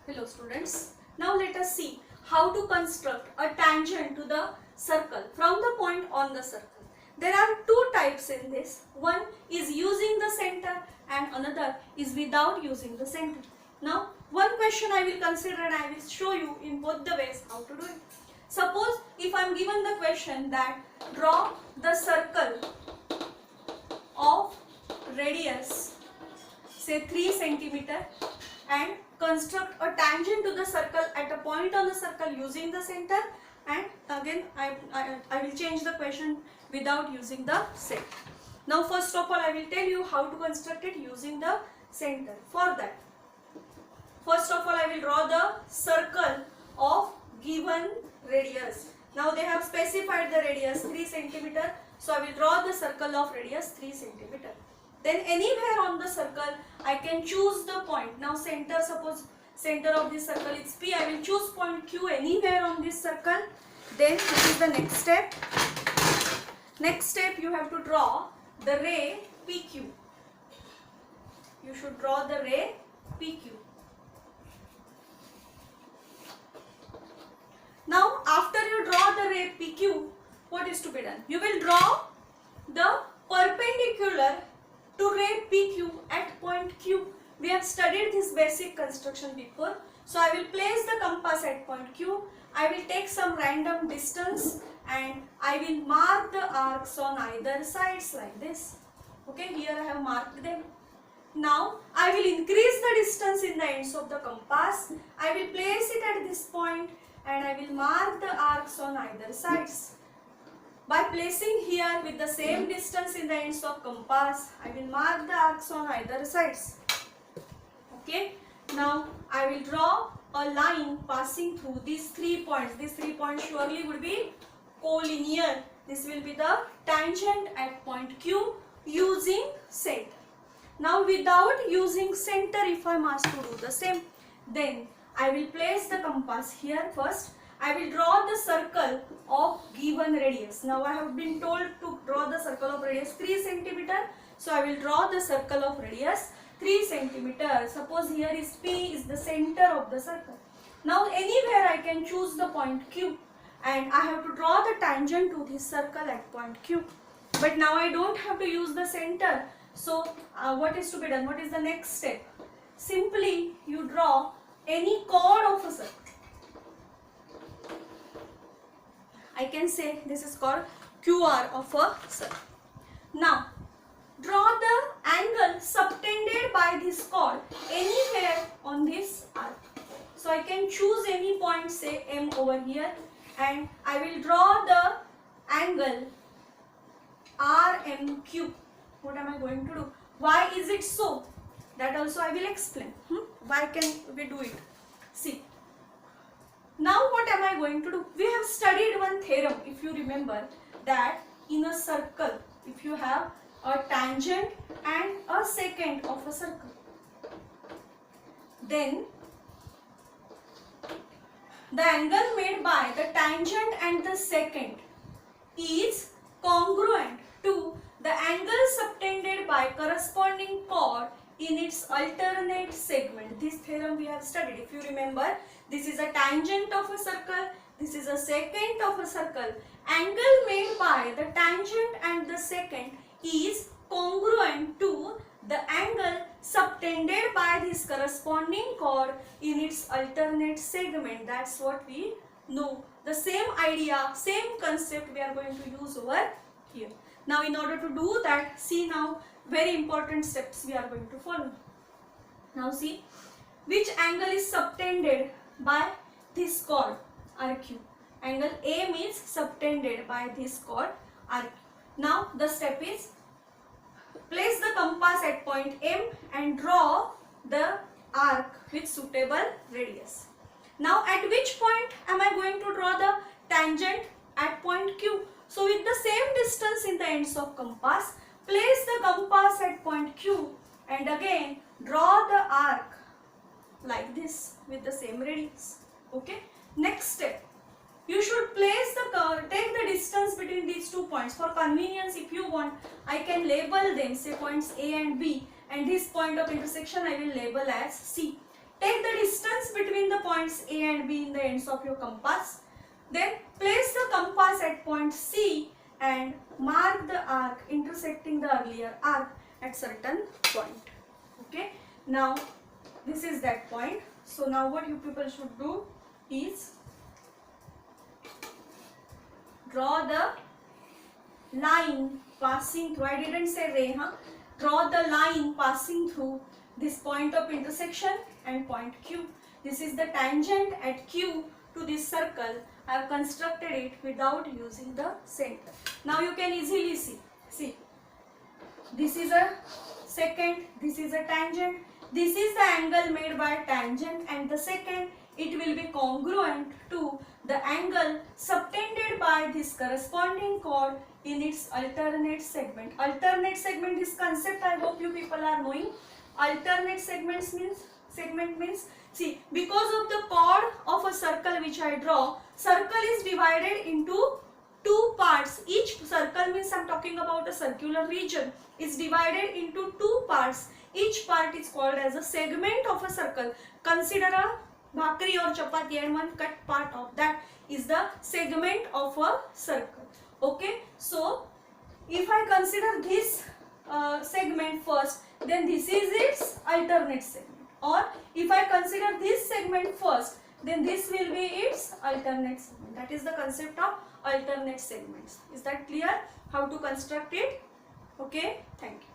Hello students. Now let us see how to construct a tangent to the circle from the point on the circle. There are two types in this. One is using the center and another is without using the center. Now one question I will consider and I will show you in both the ways how to do it. Suppose if I am given the question that draw the circle of radius say 3 centimeter and construct a tangent to the circle at a point on the circle using the center, and again I will change the question without using the center. Now first of all I will tell you how to construct it using the center. For that, first of all I will draw the circle of given radius. Now they have specified the radius 3 centimeter, so I will draw the circle of radius 3 centimeter. Then anywhere on the circle I can choose the point. Now center, suppose center of this circle is P, I will choose point Q anywhere on this circle. Then this is the next step. Next step, you have to draw the ray PQ. You should draw the ray PQ. Now after you draw the ray PQ, what is to be done? You will draw the perpendicular to ray PQ at point Q. We have studied this basic construction before. So I will place the compass at point Q. I will take some random distance and I will mark the arcs on either sides like this. Okay, here I have marked them. Now I will increase the distance in the ends of the compass. I will place it at this point and I will mark the arcs on either sides. By placing here with the same distance in the ends of compass, I will mark the arcs on either sides. Okay. Now I will draw a line passing through these 3 points. These 3 points surely would be collinear. This will be the tangent at point Q using center. Now without using center, if I am asked to do the same, then I will place the compass here first. I will draw the circle of given radius. Now I have been told to draw the circle of radius 3 centimeter. So I will draw the circle of radius 3 centimeter. Suppose here is P is the center of the circle. Now anywhere I can choose the point Q and I have to draw the tangent to this circle at point Q. But now I don't have to use the center. So what is to be done? What is the next step? Simply you draw any chord of a circle. I can say this is called QR of a circle. Now draw the angle subtended by this chord anywhere on this arc. So I can choose any point, say M over here, and I will draw the angle RMQ. What am I going to do? Why is it so? That also I will explain. Why can we do it? See. Now what am I going to do? We have studied one theorem, if you remember, that in a circle, if you have a tangent and a secant of a circle, then the angle made by the tangent and the secant is congruent to the angle subtended by corresponding chord in its alternate segment. This theorem we have studied. If you remember, this is a tangent of a circle, this is a secant of a circle. Angle made by the tangent and the secant is congruent to the angle subtended by this corresponding chord in its alternate segment. That's what we know. The same idea, same concept we are going to use over here. Now in order to do that, see now very important steps we are going to follow. Now see which angle is subtended by this chord RQ. Angle A means subtended by this chord RQ. Now the step is place the compass at point M and draw the arc with suitable radius. Now at which point am I going to draw the tangent? At point Q. So with the same distance in the ends of compass, place the compass at point Q and again draw the arc like this with the same radius. Okay. Next step, you should place the take the distance between these 2 points. For convenience, if you want, I can label them, say points A and B, and this point of intersection I will label as C. Take the distance between the points A and B in the ends of your compass. Then place the compass at point C and mark the arc intersecting the earlier arc at certain point. Okay. Now this is that point. So now what you people should do is draw the line passing through. I didn't say ray, huh? Draw the line passing through this point of intersection and point Q. This is the tangent at Q to this circle. I have constructed it without using the center. Now you can easily see. See, this is a secant, this is a tangent. This is the angle made by tangent, and the secant, it will be congruent to the angle subtended by this corresponding chord in its alternate segment. Alternate segment, this concept I hope you people are knowing. Alternate segment means, see, because of the chord of a circle which I draw, circle is divided into two parts. Each circle means I am talking about a circular region, is divided into two parts. Each part is called as a segment of a circle. Consider a bhakri or chapati, and one cut part of that is the segment of a circle. Okay, so if I consider this segment first, then this is its alternate segment. Or if I consider this segment first, then this will be its alternate segment. That is the concept of alternate segments. Is that clear? How to construct it? Okay, thank you.